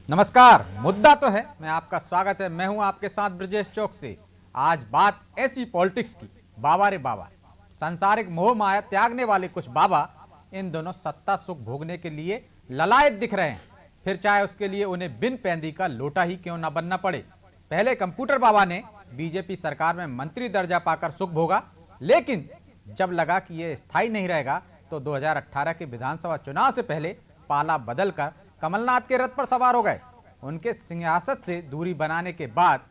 नमस्कार। मुद्दा तो है, मैं आपका स्वागत है। मैं हूं आपके साथ ब्रजेश चौकसी। आज बात ऐसी पॉलिटिक्स की, बाबा रे बाबा, सांसारिक मोह माया त्यागने वाले कुछ बाबा इन दोनों सत्ता सुख भोगने के लिए ललायत दिख रहे हैं, फिर चाहे उसके लिए उन्हें बिन पैंदी का लोटा ही क्यों ना बनना पड़े। पहले कंप्यूटर बाबा ने बीजेपी सरकार में मंत्री दर्जा पाकर सुख भोगा, लेकिन जब लगा कि यह स्थायी नहीं रहेगा तो 2018 के विधानसभा चुनाव से पहले पाला बदलकर कमलनाथ के रथ पर सवार हो गए। उनके सिंहासन से दूरी बनाने के बाद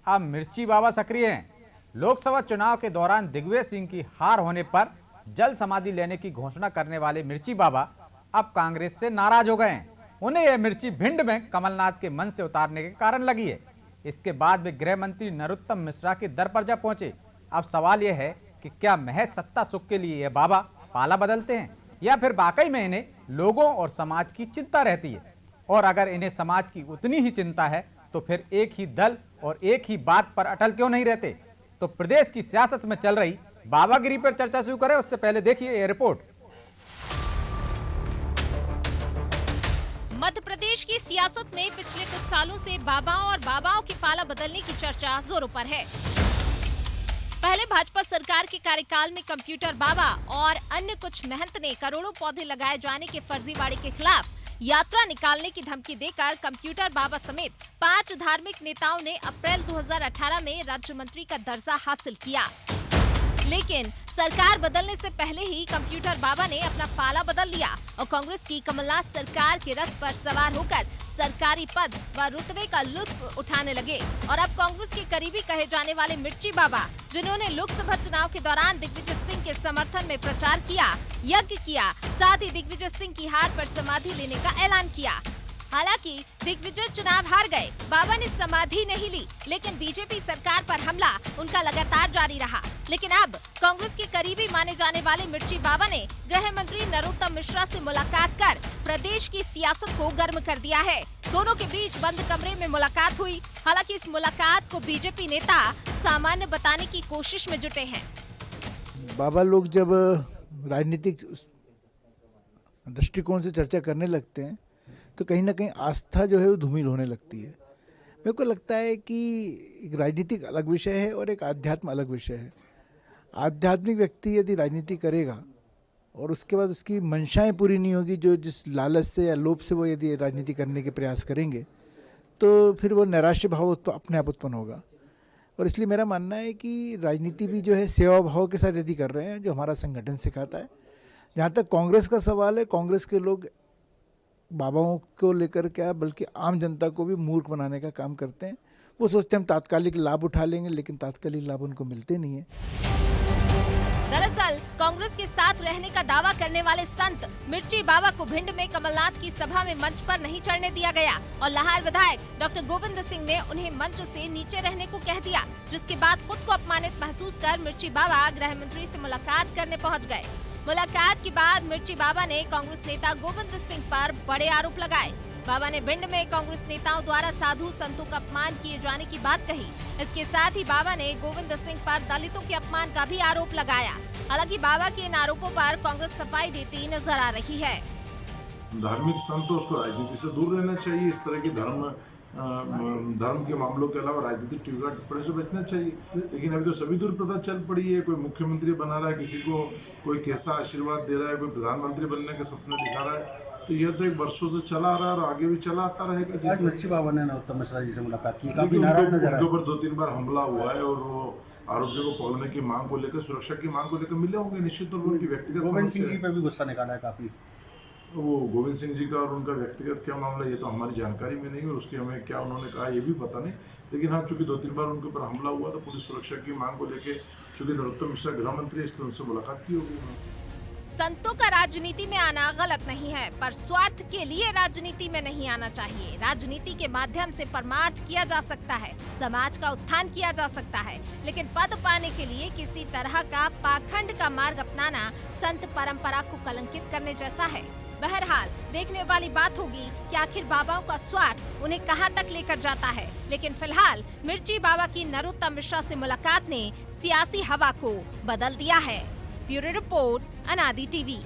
अब मिर्ची बाबा सक्रिय हैं। लोकसभा चुनाव के दौरान दिग्विजय सिंह की हार होने पर जल समाधि लेने की घोषणा करने वाले मिर्ची बाबा अब कांग्रेस से नाराज हो गए हैं। उन्हें यह मिर्ची भिंड में कमलनाथ के मन से उतारने के कारण लगी है। इसके बाद वे गृह मंत्री नरोत्तम मिश्रा के दर पर जा पहुंचे। अब सवाल यह है कि क्या महज सत्ता सुख के लिए यह बाबा पाला बदलते हैं या फिर वाकई में इन्हें लोगों और समाज की चिंता रहती है। और अगर इन्हें समाज की उतनी ही चिंता है तो फिर एक ही दल और एक ही बात पर अटल क्यों नहीं रहते। तो प्रदेश की सियासत में चल रही बाबागिरी पर चर्चा शुरू करें उससे पहले देखिए यह रिपोर्ट। मध्य प्रदेश की सियासत में पिछले कुछ सालों से बाबाओं और बाबाओं के पाला बदलने की चर्चा जोरों पर है। पहले भाजपा सरकार के कार्यकाल में कंप्यूटर बाबा और अन्य कुछ महंत ने करोड़ों पौधे लगाए जाने के फर्जीवाड़े के खिलाफ यात्रा निकालने की धमकी देकर कंप्यूटर बाबा समेत 5 धार्मिक नेताओं ने अप्रैल 2018 में राज्य मंत्री का दर्जा हासिल किया। लेकिन सरकार बदलने से पहले ही कंप्यूटर बाबा ने अपना पाला बदल लिया और कांग्रेस की कमलनाथ सरकार के रथ पर सवार होकर सरकारी पद व रुतबे का लुत्फ उठाने लगे। और अब कांग्रेस के करीबी कहे जाने वाले मिर्ची बाबा, जिन्होंने लोकसभा चुनाव के दौरान दिग्विजय सिंह के समर्थन में प्रचार किया, यज्ञ किया, साथ ही दिग्विजय सिंह की हार पर समाधि लेने का ऐलान किया। हालांकि दिग्विजय चुनाव हार गए, बाबा ने समाधि नहीं ली, लेकिन बीजेपी सरकार पर हमला उनका लगातार जारी रहा। लेकिन अब कांग्रेस के करीबी माने जाने वाले मिर्ची बाबा ने गृह मंत्री नरोत्तम मिश्रा से मुलाकात कर प्रदेश की सियासत को गर्म कर दिया है। दोनों के बीच बंद कमरे में मुलाकात हुई। हालांकि इस मुलाकात को बीजेपी नेता सामान्य बताने की कोशिश में जुटे हैं। बाबा लोग जब राजनीतिक दृष्टिकोण से चर्चा करने लगते हैं तो कहीं ना कहीं आस्था जो है वो धूमिल होने लगती है। मेरे को लगता है कि एक राजनीतिक अलग विषय है और एक आध्यात्म अलग विषय है। आध्यात्मिक व्यक्ति यदि राजनीति करेगा और उसके बाद उसकी मंशाएं पूरी नहीं होगी, जो जिस लालच से या लोभ से वो यदि राजनीति करने के प्रयास करेंगे, तो फिर वो नैराश्य भाव अपने आप उत्पन्न होगा। और इसलिए मेरा मानना है कि राजनीति भी जो है सेवा भाव के साथ यदि कर रहे हैं, जो हमारा संगठन सिखाता है। जहाँ तक कांग्रेस का सवाल है, कांग्रेस के लोग बाबाओं को लेकर क्या बल्कि आम जनता को भी मूर्ख बनाने का काम करते हैं। वो सोचते हैं हम तात्कालिक लाभ उठा लेंगे, लेकिन तात्कालिक लाभ उनको मिलते नहीं है। दरअसल कांग्रेस के साथ रहने का दावा करने वाले संत मिर्ची बाबा को भिंड में कमलनाथ की सभा में मंच पर नहीं चढ़ने दिया गया और लाहौर विधायक डॉक्टर गोविंद सिंह ने उन्हें मंच से नीचे रहने को कह दिया, जिसके बाद खुद को अपमानित महसूस कर मिर्ची बाबा गृह मंत्री से मुलाकात करने पहुँच गए। मुलाकात के बाद मिर्ची बाबा ने कांग्रेस नेता गोविंद सिंह पर बड़े आरोप लगाए। बाबा ने भिंड में कांग्रेस नेताओं द्वारा साधु संतों का अपमान किए जाने की बात कही। इसके साथ ही बाबा ने गोविंद सिंह पर दलितों के अपमान का भी आरोप लगाया। हालांकि बाबा के इन आरोपों पर कांग्रेस सफाई देती नजर आ रही है। धार्मिक संत तो उसको राजनीति से दूर रहना चाहिए। इस तरह की धर्म के मामलों के अलावा राजनीतिक टीका टिप्पणी से बचना चाहिए। लेकिन अभी तो सभी दूर पता चल पड़ी है, कोई मुख्यमंत्री बना रहा है किसी को, कोई कैसा आशीर्वाद दे रहा है, कोई प्रधानमंत्री बनने के सपने दिखा रहा है। तो यह तो एक वर्षों से चला आ रहा है और आगे भी चला आता रहेगा। आज मिर्ची बाबा ने नरोत्तम मिश्रा जी से मुलाकात की, काफी नाराज नजर आए। उनके ऊपर 2-3 बार हमला हुआ है और वो आरोपियों को पकड़ने की मांग को लेकर, सुरक्षा की मांग को लेकर मिले होंगे। निश्चित तौर पर उनकी व्यक्तिगत गोविंद सिंह जी पे भी गुस्सा निकाला है काफी। वो गोविंद सिंह जी का और उनका व्यक्तिगत क्या मामला, ये तो हमारी जानकारी में नहीं, और उसकी हमें क्या उन्होंने कहा ये भी पता नहीं। लेकिन हाँ, चूंकि 2-3 बार उनके ऊपर हमला हुआ तो पुलिस सुरक्षा की मांग को लेकर, चूंकि नरोत्तम मिश्रा गृह मंत्री, इसलिए उनसे मुलाकात की होगी। संतों का राजनीति में आना गलत नहीं है, पर स्वार्थ के लिए राजनीति में नहीं आना चाहिए। राजनीति के माध्यम से परमार्थ किया जा सकता है, समाज का उत्थान किया जा सकता है, लेकिन पद पाने के लिए किसी तरह का पाखंड का मार्ग अपनाना संत परंपरा को कलंकित करने जैसा है। बहरहाल देखने वाली बात होगी कि आखिर बाबाओं का स्वार्थ उन्हें कहां तक लेकर जाता है। लेकिन फिलहाल मिर्ची बाबा की नरोत्तम मिश्रा से मुलाकात ने सियासी हवा को बदल दिया है। ब्यूरो रिपोर्ट, अनादि टीवी।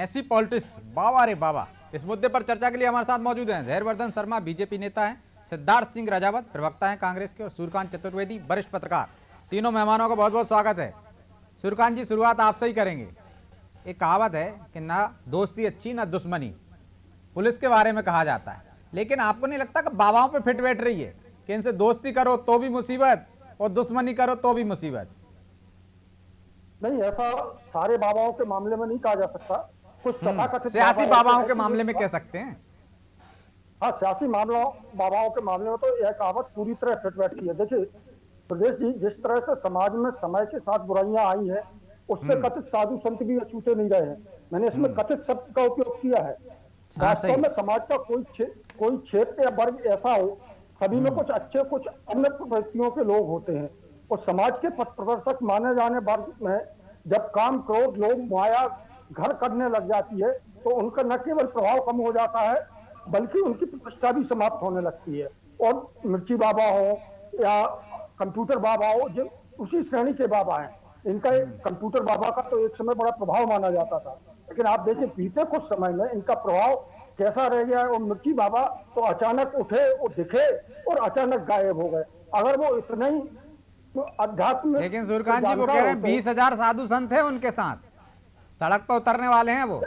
ऐसी पॉलिटिक्स बाबा रे बाबा। इस मुद्दे पर चर्चा के लिए हमारे साथ मौजूद हैं धैर्यवर्धन शर्मा, बीजेपी नेता हैं, सिद्धार्थ सिंह राजावत, प्रवक्ता हैं कांग्रेस के, और सूर्यकांत चतुर्वेदी, वरिष्ठ पत्रकार। तीनों मेहमानों का बहुत बहुत स्वागत है। सूर्यकांत जी, शुरुआत आपसे ही करेंगे। एक कहावत है कि ना दोस्ती अच्छी ना दुश्मनी, पुलिस के बारे में कहा जाता है, लेकिन आपको नहीं लगता कि बाबाओं पे फिट बैठ रही है कि इनसे दोस्ती करो तो भी मुसीबत और दुश्मनी करो तो भी मुसीबत? नहीं, ऐसा सारे बाबाओं के मामले में नहीं कहा जा सकता। कुछ तथाकथित सियासी बाबा बाबाओं ऐसे के हैं मामले कि में कह सकते हैं। हाँ, सियासी मामलों बाबाओं के मामले में तो यह कहावत पूरी तरह फिट बैठती है। देखिए प्रदेश जी, जिस तरह से समाज में समय के साथ बुराइयां आई हैं, उससे कथित साधु संत भी अछूते नहीं रहे हैं। मैंने इसमें कथित शब्द का उपयोग किया है। वास्तव में समाज का कोई क्षेत्र या वर्ग ऐसा हो, सभी में कुछ अच्छे कुछ अन्य प्रवृत्तियों के लोग होते हैं, और समाज के पथ प्रदर्शक माने जाने वर्ग में जब काम, क्रोध, लोभ, माया घर करने लग जाती है, तो उनका न केवल प्रभाव कम हो जाता है, बल्कि उनकी प्रतिष्ठा भी समाप्त होने लगती है। और मिर्ची बाबा हो या कंप्यूटर बाबा हो, जो उसी श्रेणी के बाबा हैं। इनका कंप्यूटर बाबा का तो एक समय बड़ा प्रभाव माना जाता था, लेकिन आप देखिए बीते कुछ समय में इनका प्रभाव कैसा रह गया है। और मिर्ची बाबा तो अचानक उठे और दिखे और अचानक गायब हो गए। अगर वो इतने ही अध्यात्म, लेकिन सूर्यकांत जी वो कह रहे हैं 20,000 साधु संत है उनके साथ, सड़क पर उतरने वाले हैं वो।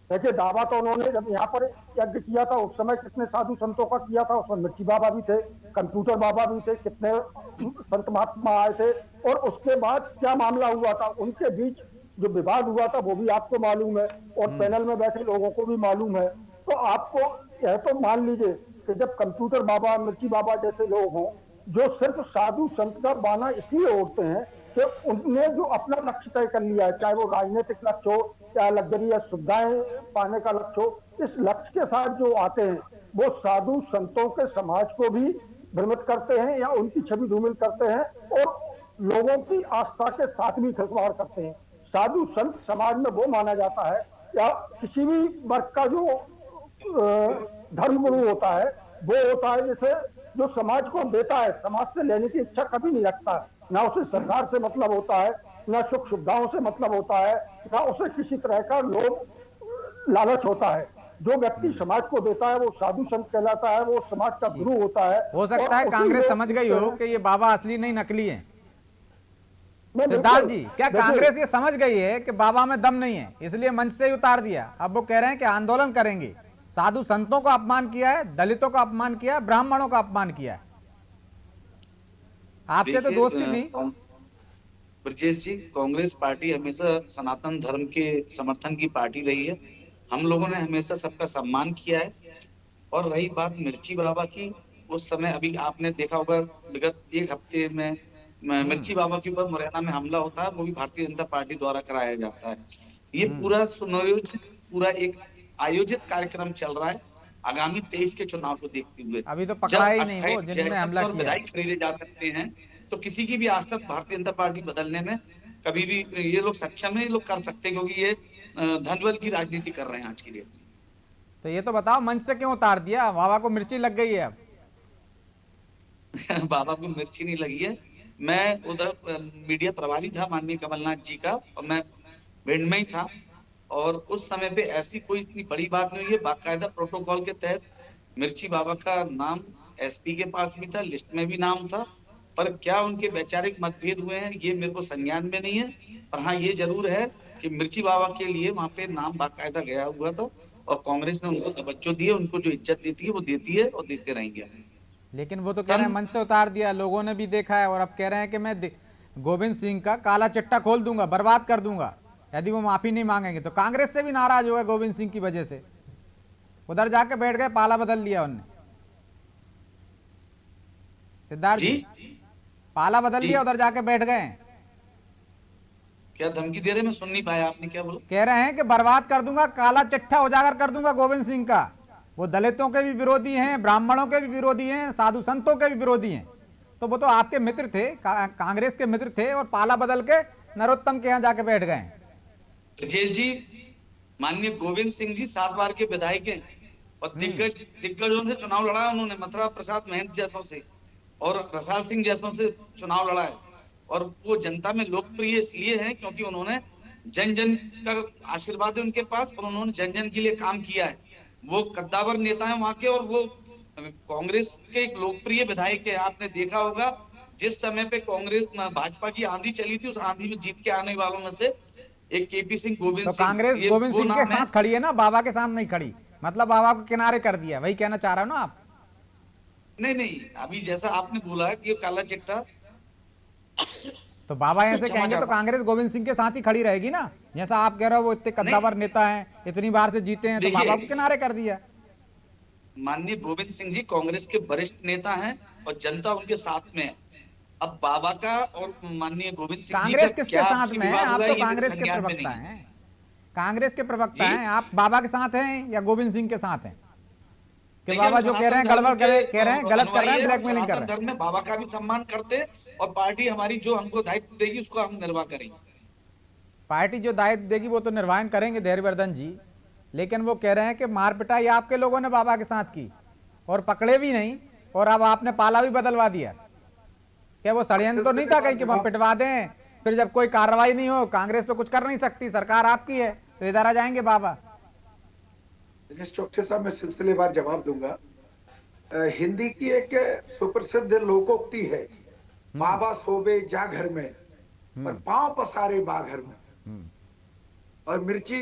देखिए दावा तो उन्होंने जब यहाँ पर यज्ञ किया था उस समय कितने साधु संतों का किया था। उसमें मिर्ची बाबा भी थे, कंप्यूटर बाबा भी थे, कितने संत महात्मा आए थे। और उसके बाद क्या मामला हुआ था, उनके बीच जो विवाद हुआ था वो भी आपको मालूम है, और पैनल में बैठे लोगों को भी मालूम है। तो आपको यह तो मान लीजिए कि जब कंप्यूटर बाबा, मिर्ची बाबा जैसे लोग हों, जो सिर्फ साधु संत का बाना इसलिए ओढ़ते हैं कि उनने जो अपना लक्ष्य तय कर लिया है, चाहे वो राजनीतिक लक्ष्य हो या लग्जरी या सुविधाएं पाने का लक्ष्य हो, इस लक्ष्य के साथ जो आते हैं वो साधु संतों के समाज को भी भ्रमित करते हैं या उनकी छवि धूमिल करते हैं, और लोगों की आस्था के साथ भी खिलवाड़ करते हैं। साधु संत समाज में वो माना जाता है, या किसी भी वर्ग का जो धर्म गुरु होता है वो होता है जैसे जो समाज को देता है, समाज से लेने की इच्छा कभी नहीं रखता है। ना उसे सरकार से मतलब होता है, ना सुख सुविधाओं से मतलब होता है, ना उसे किसी तरह का लोभ लालच होता है। जो व्यक्ति समाज को देता है वो साधु संत कहलाता है, वो समाज का गुरु होता है। हो सकता है कांग्रेस समझ गई हो कि ये बाबा असली नहीं नकली है। सिद्धार्थ जी, क्या कांग्रेस ये समझ गई है कि बाबा में दम नहीं है, इसलिए मंच से ही उतार दिया? अब वो कह रहे हैं कि आंदोलन करेंगे। साधु संतों का अपमान किया है, दलितों का अपमान किया है, ब्राह्मणों का अपमान किया है। आपसे तो दोस्ती थी। ब्रजेश जी, कांग्रेस पार्टी हमेशा सनातन धर्म के समर्थन की पार्टी रही है। हम लोगों ने हमेशा सबका सम्मान किया है। और रही बात मिर्ची बाबा की, उस समय अभी आपने देखा होगा विगत एक हफ्ते में मिर्ची बाबा के ऊपर मुरैना में हमला होता है, वो भी भारतीय जनता पार्टी द्वारा कराया जाता है। ये पूरा सुनियोजित, पूरा एक आयोजित कार्यक्रम चल रहा है आगामी 23 के चुनाव को देखते हुए। अभी तो पकड़ा ही नहीं वो जिन्होंने हमला किया। खरीदे जा सकते हैं, तो किसी की भी आज तक भारतीय जनता पार्टी बदलने में कभी भी ये लोग सक्षम है, ये लोग कर सकते हैं, क्योंकि ये धनबल की राजनीति कर रहे हैं आज की डेट में। तो ये तो बताओ मंच से क्यों उतार दिया? बाबा को मिर्ची लग गई है अब। बाबा को मिर्ची नहीं लगी है। मैं उधर मीडिया प्रभारी था माननीय कमलनाथ जी का, और मैं भिंड में ही था, और उस समय पे ऐसी कोई इतनी बड़ी बात नहीं हुई है। बाकायदा प्रोटोकॉल के तहत मिर्ची बाबा का नाम एसपी के पास भी था, लिस्ट में भी नाम था, पर क्या उनके वैचारिक मतभेद हुए हैं ये मेरे को संज्ञान में नहीं है। पर हाँ, ये जरूर है कि मिर्ची बाबा के लिए वहां पे नाम बाकायदा गया हुआ था, और कांग्रेस ने उनको तवज्जो दी है, उनको जो इज्जत देती है वो देती है और देते रहेंगे। लेकिन वो तो कह रहे हैं मंच से उतार दिया, लोगों ने भी देखा है, और अब कह रहे हैं कि मैं गोविंद सिंह का काला चिट्टा खोल दूंगा, बर्बाद कर दूंगा यदि वो माफी नहीं मांगेंगे। तो कांग्रेस से भी नाराज हुआ गोविंद सिंह की वजह से, उधर जाके बैठ गए, पाला बदल लिया उनने। सिद्धार्थ जी, पाला बदल लिया, उधर जाके बैठ गए। क्या धमकी दे रहे? मैं सुन नहीं पाया, आपने क्या बोला? कह रहे हैं कि बर्बाद कर दूंगा, काला चिट्ठा उजागर कर दूंगा गोविंद सिंह का। वो दलितों के भी विरोधी हैं, ब्राह्मणों के भी विरोधी हैं, साधु संतों के भी विरोधी हैं। तो वो तो आपके मित्र थे, कांग्रेस के मित्र थे, और पाला बदल के नरोत्तम के यहाँ जाके बैठ गए। ब्रजेश जी, माननीय गोविंद सिंह जी 7 बार के विधायक हैं, और दिग्गजों से चुनाव लड़ा है उन्होंने, मथुरा प्रसाद महंत जैसों से और रसाल सिंह जैसों से चुनाव लड़ा है। और वो जनता में लोकप्रिय इसलिए हैं क्योंकि उन्होंने जन जन का आशीर्वाद है उनके पास और उन्होंने जन जन के लिए काम किया है। वो कद्दावर नेता है वहां के और वो कांग्रेस के एक लोकप्रिय विधायक है। आपने देखा होगा जिस समय पे कांग्रेस भाजपा की आंधी चली थी, उस आंधी में जीत के आने वालों में से एक केपी सिंह, गोविंद तो सिंह, कांग्रेस ये गोविंद वो सिंह के नाम है। साथ खड़ी है ना, बाबा के साथ नहीं खड़ी, मतलब बाबा को किनारे कर दिया, वही कहना चाह रहे हो ना आप? नहीं नहीं, अभी जैसा आपने बोला कि काला चिट्ठा, तो बाबा ऐसे क्षमा कहेंगे तो चाहता हूं। कांग्रेस गोविंद सिंह के साथ ही खड़ी रहेगी ना, जैसा आप कह रहे हो वो इतने कद्दावर नेता हैं, इतनी बार से जीते हैं, तो देखिए, बाबा को किनारे कर दिया। माननीय गोविंद सिंह जी कांग्रेस के वरिष्ठ नेता हैं और जनता उनके साथ में है। अब बाबा का और माननीय गोविंद सिंह जी कांग्रेस का किसके क्या साथ आपसी में है? विवाद आप हुआ तो है, ये कांग्रेस के संज्ञान में प्रवक्ता नहीं है। हैं, कांग्रेस के प्रवक्ता जी? हैं आप, बाबा के साथ हैं या गोविंद सिंह के साथ हैं? कि देखिए, बाबा हम जो कह रहे हैं सनातन गड़बड़ धर्म के कह रहे हैं, गलत कर रहे हैं, अनुयायी ब्लैकमेलिंग कर सनातन रहे हैं। धर्म में बाबा का भी सम्मान करते और पार्टी हमारी जो हमको दायित्व देगी उसको हम निर्वाह करेंगे। पार्टी जो दायित्व देगी वो तो निर्वाहन करेंगे धैर्यवर्धन जी, लेकिन वो कह रहे हैं कि मार पिटाई आपके लोगों ने बाबा के साथ की और पकड़े भी नहीं, और अब आपने पाला भी बदलवा दिया। क्या वो षड्यंत्र तो नहीं था कहीं कि हम पिटवा दें, फिर जब कोई कार्रवाई नहीं हो, कांग्रेस तो कुछ कर नहीं सकती, सरकार आपकी है, तो इधर आ जाएंगे बाबा? चौकसे साहब, मैं सिलसिलेवार जवाब दूंगा। हिंदी की एक सुप्रसिद्ध लोकोक्ति है, बाबा सोबे जा घर में और पांव पसारे बा घर में। और मिर्ची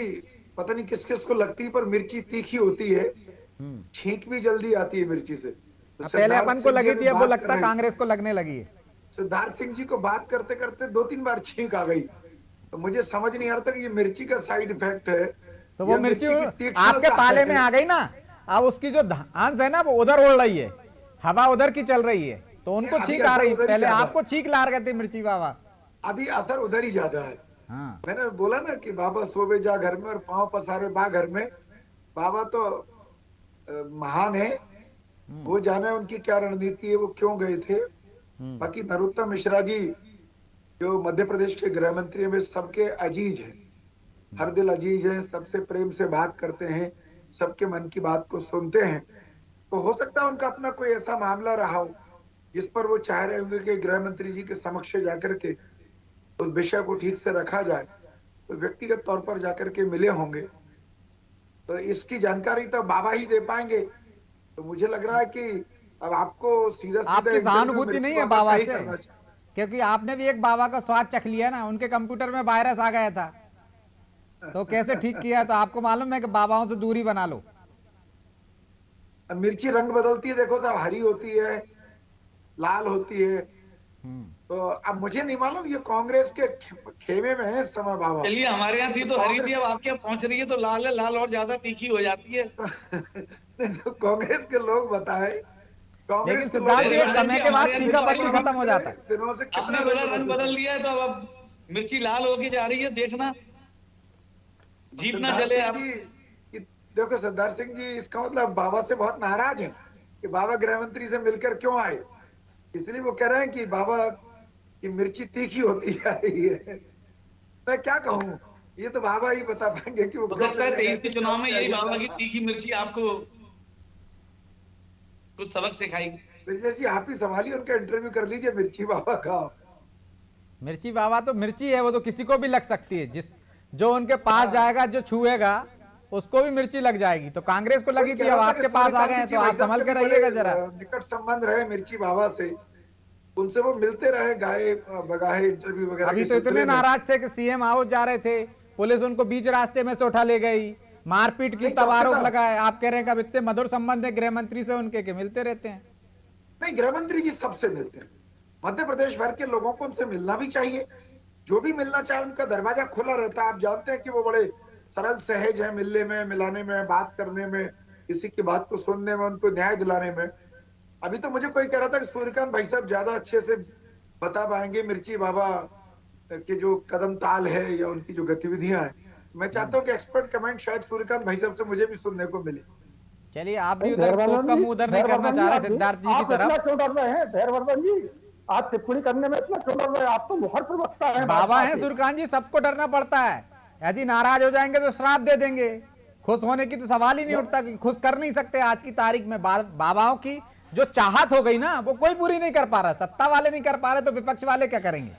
पता नहीं किस किस को लगती है, पर मिर्ची तीखी होती है, छींक भी जल्दी आती है मिर्ची से। तो पहले अपन को लगी थी, अब वो लगता है कांग्रेस को लगने लगी है। सिद्धार्थ सिंह जी को बात करते करते 2-3 बार छींक आ गई, तो मुझे समझ नहीं आ रहा था कि ये मिर्ची का साइड इफेक्ट है। तो वो या मिर्ची की तीक्ष्णता आपके पाले में है। आ गई ना, अब उसकी जो धांस है ना वो उधर उड़ रही है, हवा उधर की चल रही है, तो उनको अभी छींक आ रही है। उधर ही पहले ज्यादा है। आपको छींक ला रहे थे मिर्ची बाबा। अभी असर उधर ही ज्यादा है। हाँ, मैंने बोला ना कि बाबा सोवे जा घर में और पांव पसारे बा घर में। बाबा तो महान है, वो जाने उनकी क्या रणनीति है, वो क्यों गए थे। बाकी नरोत्तम मिश्रा जी जो मध्य प्रदेश के गृह मंत्री में सबके अजीज हैं, हर दिल अजीज है, सबसे प्रेम से बात करते हैं, सबके मन की बात को सुनते हैं। तो हो सकता है उनका अपना कोई ऐसा मामला रहा हो जिस पर वो चाह रहे होंगे कि गृह मंत्री जी के समक्ष जाकर के उस विषय को ठीक से रखा जाए, तो व्यक्तिगत तौर पर जाकर के मिले होंगे। तो इसकी जानकारी तो बाबा ही दे पाएंगे। तो मुझे लग रहा है कि अब आपको सीधा आपकी सहानुभूति नहीं है बाबा से, क्योंकि आपने भी एक बाबा का स्वाद चख लिया ना, उनके कंप्यूटर में वायरस आ गया था, तो कैसे ठीक किया? तो आपको मालूम है कि बाबाओं से दूरी बना लो। अब मिर्ची रंग बदलती है, देखो साहब, हरी होती है, लाल होती है। तो अब मुझे नहीं मालूम, ये कांग्रेस के खेमे में है इस समय बाबा। चलिए, हमारे यहाँ थी तो हरी थी, अब आपके यहाँ पहुंच रही है तो लाल है, लाल और ज्यादा तीखी हो जाती है। तो कांग्रेस के लोग बताएं। लेकिन सिद्धार्थ जी, एक समय के बाद तीखा पत्ती खत्म हो जाता है। दिनों से आपने कितना बोला रंग बदल लिया है, तो अब मिर्ची लाल होके जा रही है, देखना जीप ना जले। आप देखो सिद्धार्थ सिंह जी, इसका मतलब बाबा से बहुत नाराज हैं कि बाबा गृह मंत्री से मिलकर क्यों आए, इसलिए वो कह रहे हैं कि बाबा की मिर्ची तीखी होती जा रही है। मैं क्या कहूँ, ये तो बाबा ही बता पाएंगे कि वो हो सकता है 23 के चुनाव में यही बाबा की तीखी मिर्ची आपको कुछ सबक सिखाएगी। जैसी आप ही संभालिए, उनका इंटरव्यू कर लीजिए मिर्ची बाबा का। मिर्ची बाबा तो मिर्ची है, वो तो किसी को भी लग सकती है, जिस जो उनके पास जाएगा, जो छुएगा उसको भी मिर्ची लग जाएगी। तो कांग्रेस को लगी थी, अब आपके पास आ गए हैं, तो आप संभल के रहिएगा जरा। निकट संबंध रहे मिर्ची बाबा से, उनसे वो मिलते रहे, गाए बगाए इंटरव्यू वगैरह। अभी तो इतने नाराज थे कि सीएम हाउस जा रहे थे, पुलिस उनको बीच रास्ते में से उठा ले गई, मारपीट की, तब आरोप लगाए। आप कह रहे हैं कि अब इतने मधुर संबंध है गृह मंत्री से उनके कि मिलते रहते हैं। नहीं, गृह मंत्री जी सबसे मिलते हैं, मध्य प्रदेश भर के लोगों को उनसे मिलना भी चाहिए। जो भी मिलना चाहे उनका दरवाजा खुला रहता है। आप जानते हैं कि वो बड़े सरल सहज है मिलने में, मिलाने में, बात करने में, किसी की बात को सुनने में, उनको न्याय दिलाने में। अभी तो मुझे कोई कह रहा था कि सूर्यकांत भाई साहब ज्यादा अच्छे से बता पाएंगे मिर्ची बाबा के जो कदम ताल है या उनकी जो गतिविधियां हैं। मैं चाहता हूँ कि एक्सपर्ट कमेंट शायद सूर्यकांत भाई साहब से मुझे भी सुनने को मिले। चलिए, आप भी उधर तो कम उधर नहीं करना चाह रहे सिद्धार्थ जी की तरफ। क्यों डर रहे हैं धैर्यवर्धन जी? आप टिप्पणी करने में इतना क्यों डर रहे हैं? आप तो मुखर प्रवक्ता हैं। बाबा हैं सूर्यकांत जी, सबको डरना पड़ता है। यदि नाराज हो जाएंगे तो श्राप दे देंगे, खुश होने की तो सवाल ही नहीं उठता, कि खुश कर नहीं सकते। आज की तारीख में बाबाओं की जो चाहत हो गई ना, वो कोई पूरी नहीं कर पा रहा। सत्ता वाले नहीं कर पा रहे तो विपक्ष वाले क्या करेंगे?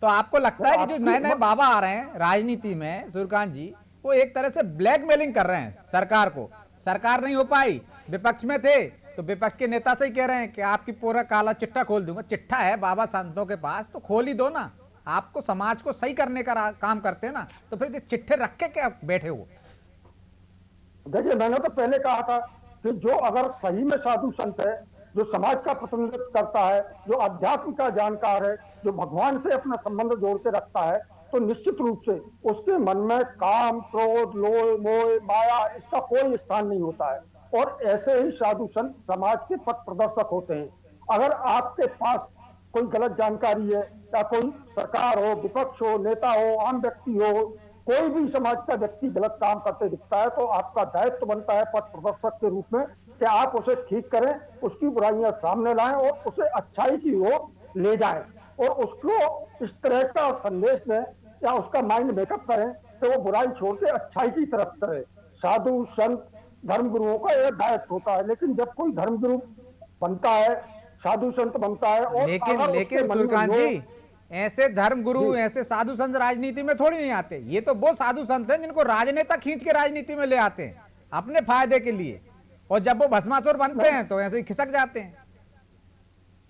तो आपको लगता है कि जो नए नए बाबा आ रहे हैं राजनीति में सूर्यकांत जी, वो एक तरह से ब्लैकमेलिंग कर रहे हैं सरकार को? सरकार नहीं हो पाई, विपक्ष में थे तो विपक्ष के नेता से ही कह रहे हैं कि आपकी पूरा काला चिट्ठा खोल दूंगा। चिट्ठा है बाबा संतों के पास तो खोल ही दो ना, आपको समाज को सही करने का काम करते हैं ना, तो फिर चिट्ठे रख के क्या बैठे हो? देखिए, मैंने तो पहले कहा था कि जो अगर सही में साधु संत है, जो समाज का प्रतिनिधित्व करता है, जो अध्यात्म का जानकार है, जो भगवान से अपना संबंध जोड़ के रखता है, तो निश्चित रूप से उसके मन में काम, क्रोध, लोभ, मोह, माया इसका कोई स्थान नहीं होता है। और ऐसे ही साधु संत समाज के पथ प्रदर्शक होते हैं। अगर आपके पास कोई गलत जानकारी है, या कोई सरकार हो, विपक्ष हो, नेता हो, आम व्यक्ति हो, कोई भी समाज का व्यक्ति गलत काम करते दिखता है, तो आपका दायित्व बनता है पथ प्रदर्शक के रूप में कि आप उसे ठीक करें, उसकी बुराइयां सामने लाएं और उसे अच्छाई की ओर ले जाएं, और उसको इस तरह का संदेश दें या उसका माइंड मेकअप करें कि वो बुराई छोड़ के अच्छाई की तरफ करे। साधु संत धर्मगुरुओं का यह दायित्व होता है। लेकिन जब कोई धर्मगुरु बनता है, साधु संत बनता है, और लेकिन सूर्यकांत जी, ऐसे धर्मगुरु, ऐसे साधु संत राजनीति में थोड़ी नहीं आते। ये तो वो साधु संत हैं जिनको राजनेता खींच के राजनीति में ले आते हैं अपने फायदे के लिए, और जब वो भस्मासुर बनते हैं तो ऐसे ही खिसक जाते हैं।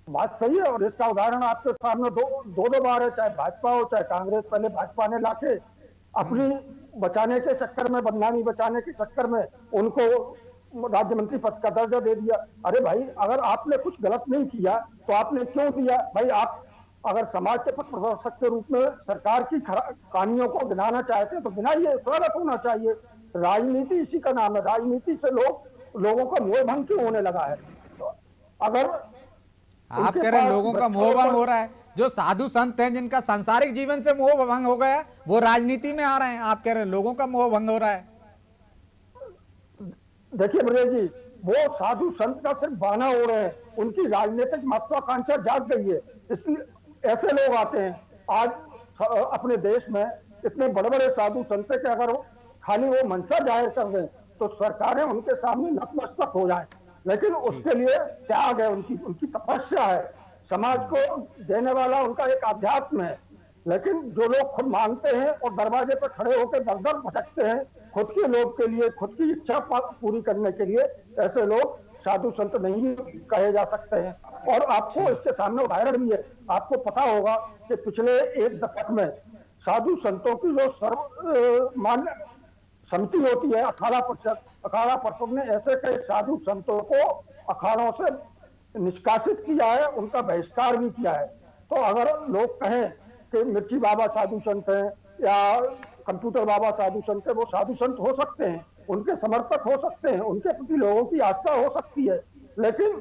बात सही है, और इसका उदाहरण आपके सामने दो बार है, चाहे भाजपा हो चाहे कांग्रेस। पहले भाजपा ने लाके अपनी बचाने के चक्कर में, बदनामी बचाने के चक्कर में उनको राज्य मंत्री पद का दर्जा दे दिया। अरे भाई, अगर आपने कुछ गलत नहीं किया तो आपने क्यों दिया? भाई, आप अगर समाज के पथ प्रदर्शक के रूप में सरकार की कहानियों को गिनाना चाहते हैं तो गिनाइए, स्वागत होना चाहिए। राजनीति इसी का नाम है। राजनीति से लोगों का मोह भंग क्यों होने लगा है? तो अगर आप कह रहे हैं लोगों का मोह भंग हो रहा है, जो साधु संत हैं जिनका सांसारिक जीवन से मोह भंग हो गया वो राजनीति में आ रहे हैं, आप कह रहे हैं लोगों का मोह भंग हो रहा है। देखिए ब्रजेश जी, वो साधु संत का सिर्फ बहाना हो रहे हैं, उनकी राजनीतिक महत्वाकांक्षा जाग गई है, इसलिए ऐसे लोग आते हैं। आज अपने देश में इतने बड़े बड़े साधु संत के अगर खाली वो मंशा जाहिर कर दें तो सरकारें उनके सामने नतमस्तक हो जाए। लेकिन उसके लिए त्याग है, उनकी तपस्या है, समाज को देने वाला उनका एक अध्यात्म है। लेकिन जो लोग खुद मांगते हैं और दरवाजे पर खड़े होकर दर दर भटकते हैं खुद के लोग के लिए, खुद की इच्छा पूरी करने के लिए, ऐसे लोग साधु संत नहीं कहे जा सकते हैं। और आपको इसके सामने उदाहरण भी है। आपको पता होगा कि पिछले एक दशक में साधु संतों की जो सर्वमान्य समिति होती है, अखाड़ा परिषद ने ऐसे कई साधु संतों को अखाड़ों से निष्कासित किया है, उनका बहिष्कार भी किया है। तो अगर लोग कहें कि मिर्ची बाबा साधु संत हैं या कंप्यूटर बाबा साधु संत है, वो साधु संत हो सकते हैं, उनके समर्थक हो सकते हैं, उनके प्रति लोगों की आस्था हो सकती है। लेकिन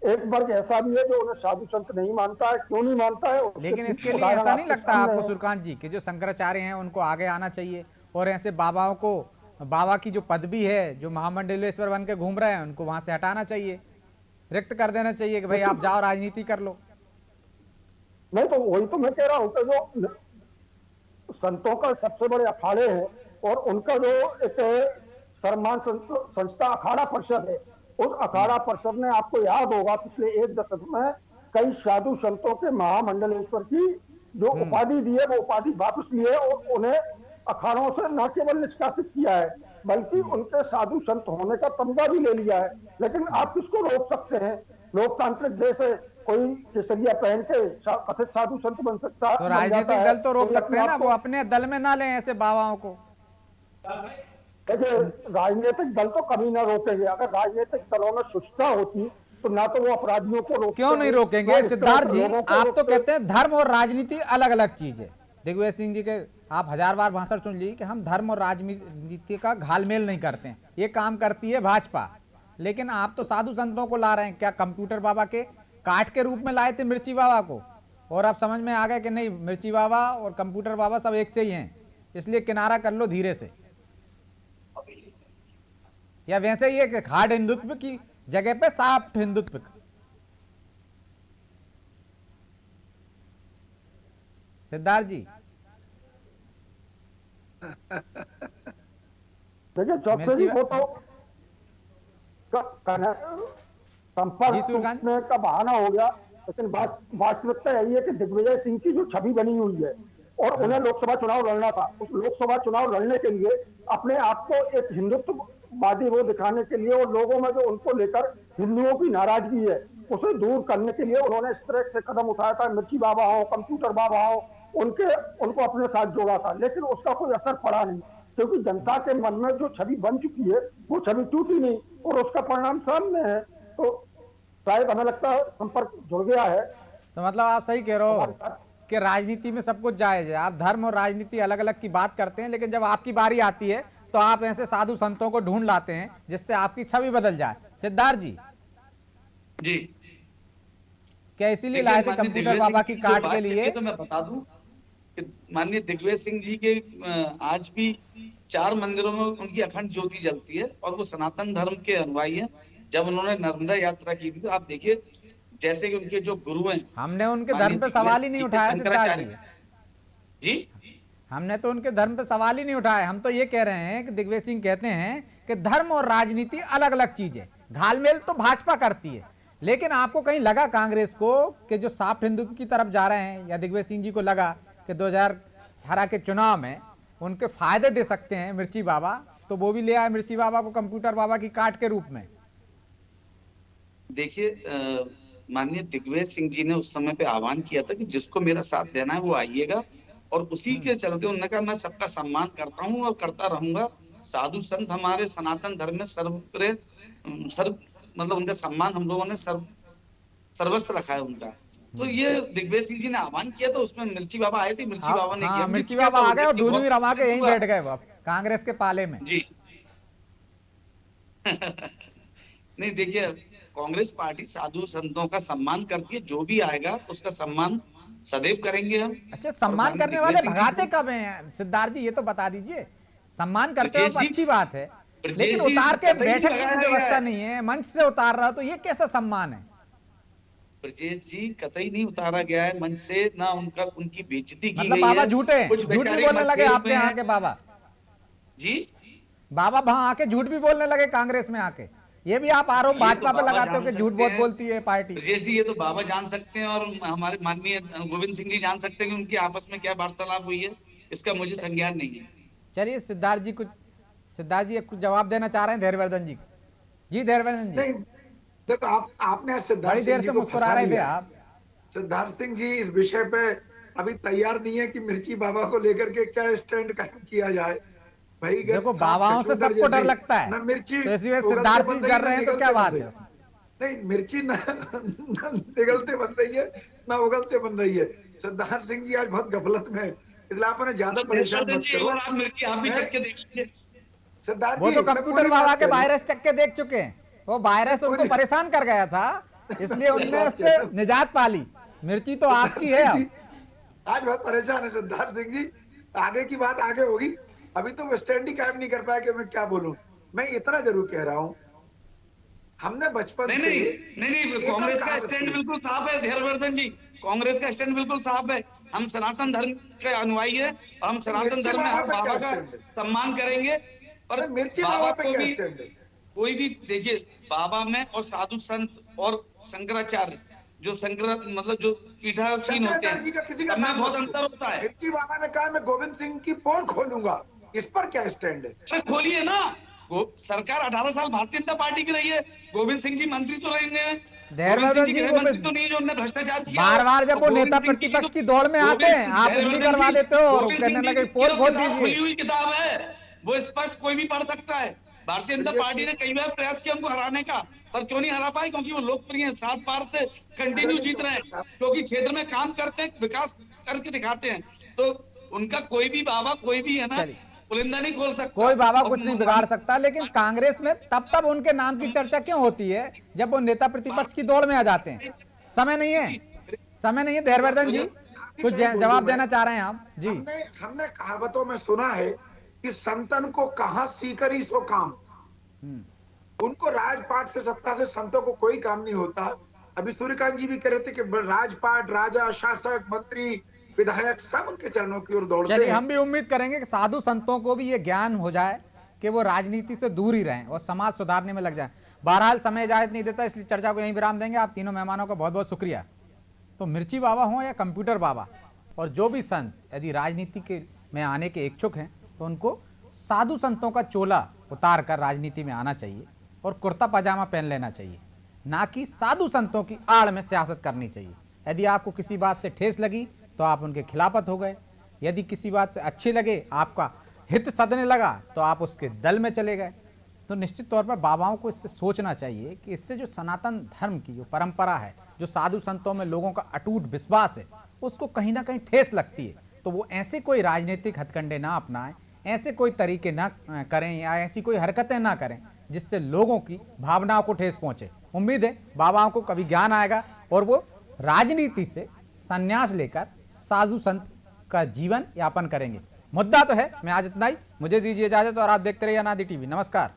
एक वर्ग ऐसा भी है जो उन्हें साधु संत नहीं मानता है। क्यों नहीं मानता है? लेकिन इसके लिए ऐसा नहीं लगता आपको सूर्यकांत जी कि जो शंकराचार्य हैं उनको आगे आना चाहिए, और ऐसे बाबाओं को, बाबा की जो पदवी है, जो महामंडलेश्वर बन के घूम रहे हैं, उनको वहां से हटाना चाहिए, रिक्त कर देना चाहिए कि भाई आप जाओ राजनीति कर लो? नहीं, तो वही तो मैं कह रहा हूँ कि जो संतों का सबसे बड़े अखाड़े हैं और उनका जो एक सर्वमान्य संस्था अखाड़ा परिषद है, उस अखाड़ा परिषद ने, आपको याद होगा, पिछले एक दशक में कई साधु संतों के महामंडलेश्वर की जो उपाधि दी है वो उपाधि वापस लिए और उन्हें अखाड़ों से न केवल निष्कासित किया है बल्कि उनके साधु संत होने का तमगा भी ले लिया है। लेकिन आप किसको रोक सकते हैं? लोकतांत्रिक देश है, कोई केसरिया पहन के कथित साधु संत बन सकता है। तो राजनीतिक दल तो रोक सकते हैं ना, वो अपने दल में ना लें ऐसे बाबाओं को। देखिए, राजनीतिक दल तो कभी ना रोकेंगे। अगर राजनीतिक दलों में शुचिता होती तो ना तो वो अपराधियों को रोकते। क्यों नहीं रोकेंगे सिद्धार्थ जी? आप तो कहते हैं धर्म और राजनीति अलग अलग चीज है। दिग्विजय सिंह जी के आप 1000 बार भाषण सुन लीजिए कि हम धर्म और राजनीति का घालमेल नहीं करते हैं, ये काम करती है भाजपा। लेकिन आप तो साधु संतों को ला रहे हैं। क्या कंप्यूटर बाबा के काट के रूप में लाए थे मिर्ची बाबा को, और अब समझ में आ गया कि नहीं, मिर्ची बाबा और कंप्यूटर बाबा सब एक से ही हैं, इसलिए किनारा कर लो धीरे से? या वैसे ही एक हार्ड हिंदुत्व की जगह पे सॉफ्ट हिंदुत्व? सिद्धार्थ जी, देखिए, चौथे जी को तो संपर्क टूटने का बहाना हो गया लेकिन वास्तविकता यही है कि दिग्विजय सिंह की जो छवि बनी हुई है और उन्हें लोकसभा चुनाव लड़ना था, उस लोकसभा चुनाव लड़ने के लिए अपने आप को एक हिंदुत्ववादी वो दिखाने के लिए और लोगों में जो उनको लेकर हिंदुओं की नाराजगी है उसे दूर करने के लिए उन्होंने इस तरह से कदम उठाया था। मिर्ची बाबा हो, कंप्यूटर बाबा हो, उनको अपने साथ जोड़ा था, लेकिन उसका कोई असर पड़ा नहीं, क्योंकि जनता के मन में जो छवि बन चुकी है वो छवि टूटी नहीं और उसका परिणाम सामने है। तो शायद हमें लगता है संपर्क जुड़ गया है। तो मतलब आप सही कह रहे हो कि राजनीति में सब कुछ जायज है। आप धर्म और राजनीति अलग अलग की बात करते हैं, लेकिन जब आपकी बारी आती है तो आप ऐसे साधु संतों को ढूंढ लाते हैं जिससे आपकी छवि बदल जाए। सिद्धार्थ जी क्या इसीलिए लाए थे कंप्यूटर बाबा की काट के लिए? तो मैं बता दूं कि माननीय दिग्विजय सिंह जी के आज भी 4 मंदिरों में उनकी अखंड ज्योति जलती है और वो सनातन धर्म के अनुयायी हैं। जब उन्होंने नर्मदा यात्रा की थी तो आप देखिए जैसे कि उनके जो गुरु हैं, हमने उनके धर्म पे सवाल ही नहीं उठाया सिद्धार्थ जी, हमने तो उनके धर्म पे सवाल ही नहीं उठाया। हम तो ये कह रहे हैं कि दिग्विजय सिंह कहते हैं कि धर्म और राजनीति अलग अलग चीज है, घालमेल तो भाजपा करती है। लेकिन आपको कहीं लगा कांग्रेस को कि जो सॉफ्ट हिंदुत्व की तरफ जा रहे हैं, या दिग्विजय सिंह जी को लगा कि 2018 के चुनाव में उनके फायदे दे सकते हैं मिर्ची बाबा, तो वो भी ले आए मिर्ची बाबा को कंप्यूटर बाबा की काट के रूप में? देखिए माननीय दिग्विजय सिंह जी ने उस समय पे आह्वान किया था कि जिसको मेरा साथ देना है वो आइएगा, और उसी के चलते उन्होंने कहा मैं सबका सम्मान करता हूँ और करता रहूंगा। साधु संत हमारे सनातन धर्म में मतलब उनका सम्मान हम लोगों ने सर्वस्व रखा है उनका। तो ये दिग्विजय सिंह जी ने आह्वान किया था, उसमें मिर्ची बाबा आए थे, मिर्ची बाबा ने किया, मिर्ची बाबा आ गए और धूनी रमा के यहीं बैठ गए वो कांग्रेस के पाले में। जी नहीं देखिए, कांग्रेस पार्टी साधु संतों का सम्मान करती है, जो भी आएगा उसका सम्मान सदैव करेंगे हम। अच्छा, सम्मान करने वाले भगाते कब हैं सिद्धार्थ जी, ये तो बता दीजिए। सम्मान करते हो तो अच्छी बात है, लेकिन उतार के बैठक की व्यवस्था नहीं है, मंच से उतार रहा हो तो ये कैसा सम्मान है? ब्रजेश जी कतई नहीं उतारा गया है मंच से, ना उनकी बेइज्जती की मतलब गई बाबा है। झूठे झूठ भी बोलने लगे आपके यहाँ के बाबा जी, बाबा वहां आके झूठ भी बोलने लगे कांग्रेस में आके। ये भी आप आरोप भाजपा पे लगाते हो कि झूठ बहुत बोलती है पार्टी। ब्रजेश जी ये तो बाबा जान सकते हैं और हमारे माननीय गोविंद सिंह जी जान सकते हैं कि उनकी आपस में क्या वार्तालाप हुई है, इसका मुझे संज्ञान नहीं है। चलिए सिद्धार्थ जी कुछ जवाब देना चाह रहे हैं धैर्यवर्धन जी। जी धैर्यवर्धन जी, देखो आपने बड़ी देर से मुस्कुरा रहे थे आप। सिद्धार्थ सिंह जी इस विषय पे अभी तैयार नहीं है कि मिर्ची बाबा को लेकर के क्या स्टैंड कायम किया जाए। भाई देखो बाबाओं से सबको डर लगता है, मिर्ची तो इसी वजह सिद्धार्थ जी कर रहे हैं तो क्या बात है? नहीं, मिर्ची न निगलते बन रही है ना उगलते बन रही है। सिद्धार्थ सिंह जी आज बहुत गफलत में है, इसलिए आपने ज्यादा परेशान मत करो। आप मिर्ची आप भी चख के देखिए। सिद्धार्थ वो जी तो कंप्यूटर बाबा के वायरस चक्के देख चुके हैं, वो वायरस उनको परेशान कर गया था, इसलिए उनने उससे निजात पा ली। मिर्ची तो आपकी है अब। आज बहुत परेशान है सिद्धार्थ सिंह जी, आगे की बात आगे होगी, अभी तो वो स्टैंड ही कायम नहीं कर पाया कि मैं क्या बोलूं। मैं इतना जरूर कह रहा हूँ, हमने बचपन से नहीं कांग्रेस का स्टैंड बिल्कुल साफ है धैर्यवर्धन जी, कांग्रेस का स्टैंड बिल्कुल साफ है। हम सनातन धर्म के अनुयायी है और हम सनातन धर्म में हर बाबा का सम्मान करेंगे। पर मिर्ची बाबा पे को क्या भी स्टैंड है? कोई भी देखिए, बाबा में और साधु संत और शंकराचार्य जो मतलब जो पीठासीन होते हैं, में बहुत अंतर होता है। मिर्ची बाबा ने कहा मैं गोविंद सिंह की पोल खोलूंगा, इस पर क्या स्टैंड है? खोलिए ना, सरकार 18 साल भारतीय जनता पार्टी की रही है, गोविंद सिंह जी मंत्री तो रहे हैं, धैर्यवर्धन जी तो नहीं जो उन्होंने भ्रष्टाचार किया। बार बार जब वो नेता प्रतिपक्ष की दौड़ में आते हैं आप उंगली करवा देते हो और कहने लगे पोल खोल दीजिए। खुली हुई किताब है, वो स्पष्ट कोई भी पढ़ सकता है। भारतीय जनता पार्टी ने कई बार प्रयास किया हमको हराने का, पर क्यों नहीं हरा पाई? क्योंकि वो लोकप्रिय 7 बार से कंटिन्यू जीत रहे हैं, क्योंकि क्षेत्र में काम करते हैं, विकास करके दिखाते हैं। तो उनका कोई भी बाबा कोई भी है ना पुलिंदा नहीं खोल सकता, कोई बाबा कुछ नहीं बिगाड़ सकता। लेकिन कांग्रेस में तब उनके नाम की चर्चा क्यों होती है जब वो नेता प्रतिपक्ष की दौड़ में आ जाते हैं? समय नहीं है धैर्यवर्धन जी, कुछ जवाब देना चाह रहे हैं आप जी? हमने कहावतों में सुना है कि संतन को कहां सीकरी सो काम। उनको राजपाट से, सत्ता से संतों को कोई काम नहीं होता। अभी सूर्यकांत जी भी कह रहे थे कि राजपाट, राजा, शासक, मंत्री, विधायक सब उनके चरणों की ओर दौड़ते हैं। चलिए हम भी उम्मीद करेंगे कि साधु संतों को भी ये ज्ञान हो जाए कि वो राजनीति से दूर ही रहें और समाज सुधारने में लग जाएं। बहरहाल समय इजाजत नहीं देता, इसलिए चर्चा को यहीं विराम देंगे। आप तीनों मेहमानों का बहुत बहुत शुक्रिया। तो मिर्ची बाबा हों या कंप्यूटर बाबा, और जो भी संत यदि राजनीति के में आने के इच्छुक हैं तो उनको साधु संतों का चोला उतार कर राजनीति में आना चाहिए और कुर्ता पजामा पहन लेना चाहिए, ना कि साधु संतों की आड़ में सियासत करनी चाहिए। यदि आपको किसी बात से ठेस लगी तो आप उनके खिलाफत हो गए, यदि किसी बात से अच्छी लगे, आपका हित सदने लगा तो आप उसके दल में चले गए। तो निश्चित तौर पर बाबाओं को इससे सोचना चाहिए कि इससे जो सनातन धर्म की जो परंपरा है, जो साधु संतों में लोगों का अटूट विश्वास है, उसको कहीं ना कहीं ठेस लगती है। तो वो ऐसे कोई राजनीतिक हथकंडे ना अपनाएं, ऐसे कोई तरीके ना करें या ऐसी कोई हरकतें ना करें जिससे लोगों की भावनाओं को ठेस पहुंचे। उम्मीद है बाबाओं को कभी ज्ञान आएगा और वो राजनीति से संन्यास लेकर साधु संत का जीवन यापन करेंगे। मुद्दा तो है। मैं आज इतना ही, मुझे दीजिए इजाजत और आप देखते रहिए अनादि टीवी। नमस्कार।